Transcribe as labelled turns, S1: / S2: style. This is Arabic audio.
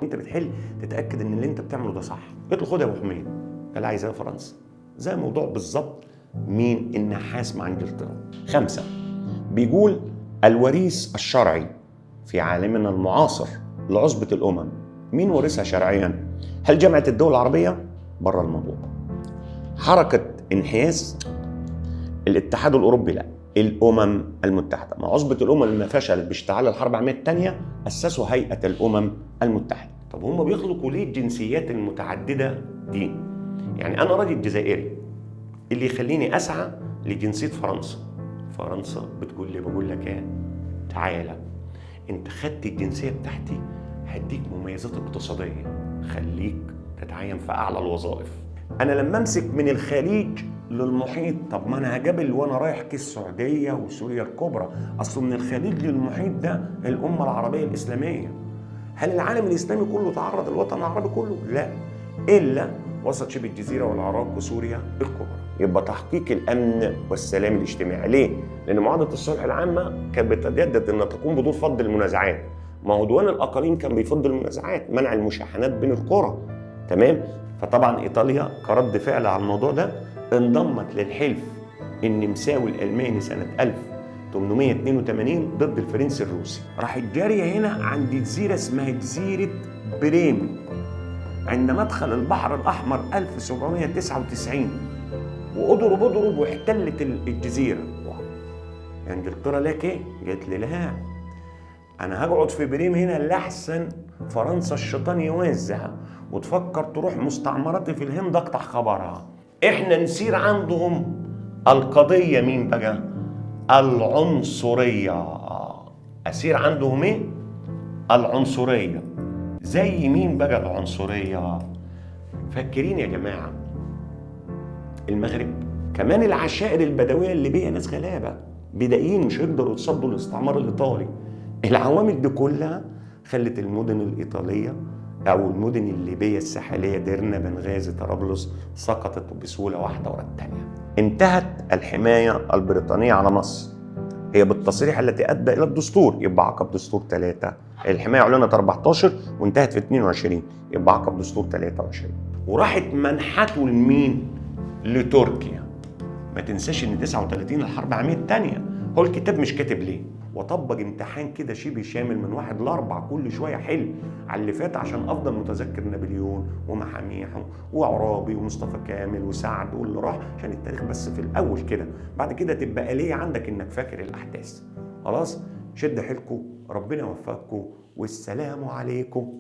S1: وانت بتحل تتاكد ان اللي انت بتعمله ده صح. قلت له خد يا ابو حميد، قال عايز ايه يا فرنسا؟ زي الموضوع بالظبط مين النحاس مع انجلترا. 5 بيقول الوريث الشرعي في عالمنا المعاصر لعصبة الأمم مين ورثها شرعيا؟ هل جامعة الدول العربية؟ بره الموضوع. حركة انحياز الاتحاد الأوروبي؟ لا، الأمم المتحدة. مع عصبة الأمم لما فشلت باشتعال الحرب العالمية الثانية أسسوا هيئة الأمم المتحدة. طب هم بيخلقوا ليه الجنسيات المتعددة دي؟ يعني أنا راجل جزائري، اللي يخليني أسعى لجنسية فرنسا. فرنسا بقول لك ايه؟ تعالى انت خدت الجنسيه بتاعتي، هديك مميزات اقتصاديه، خليك تتعين في اعلى الوظائف. انا لما امسك من الخليج للمحيط، طب ما انا هجابل وانا رايح كالسعوديه وسوريا الكبرى، اصل من الخليج للمحيط ده الامه العربيه الاسلاميه. هل العالم الاسلامي كله تعرض الوطن العربي كله؟ لا، الا وسط شبه الجزيره والعراق وسوريا الكبرى. يبقى تحقيق الامن والسلام الاجتماعي. ليه؟ لان معاهده الصلح العامه كانت بتتجدد ان تقوم بدور فض المنازعات. ما هو ديوان الاقاليم كان بيفض المنازعات، منع المشاحنات بين القرى. تمام؟ فطبعا ايطاليا كرد فعل على الموضوع ده انضمت للحلف النمساوي الالماني سنه 1882 ضد الفرنسي الروسي. راحت جاريه هنا عند جزيره اسمها جزيره بريم عند مدخل البحر الأحمر 1799، وقدروا واحتلت الجزيرة. انجلترا لك ايه؟ قالت لي لا، أنا هقعد في بريم هنا لأحسن فرنسا الشيطان يوزعها وتفكر تروح مستعمراتي في الهند أقطع خبرها. إحنا نسير عندهم القضية مين بقى؟ العنصرية. أسير عندهم إيه؟ العنصرية. زي مين بقى العنصرية؟ فاكرين يا جماعة المغرب؟ كمان العشائر البدوية اللي بيها ناس غلابة بدائيين مش هيقدروا يتصدوا الاستعمار الإيطالي. العوامل دي كلها خلت المدن الإيطالية أو المدن الليبية الساحلية ديرنا بنغازي طرابلس سقطت بسهولة واحدة ورا الثانية. انتهت الحماية البريطانية على مصر هي بالتصريح التي أدى إلى الدستور، يبقى عقب دستور 3. الحماية أعلنت 14 وانتهت في 22، يبقى عقب دستور 23. وراحت منحته لمين؟ لتركيا. ما تنساش إن 39 الحرب العالمية الثانية. هو الكتاب مش كاتب ليه؟ وطبق امتحان كده شبه شامل من 1 ل4 كل شوية حل على اللي فات عشان أفضل متذكر نابليون ومحاميحه وعرابي ومصطفى كامل وسعد واللي راح، عشان التاريخ بس في الأول كده، بعد كده تبقى آلية عندك إنك فاكر الأحداث. خلاص؟ شد حيلكم، ربنا يوفقكم، والسلام عليكم.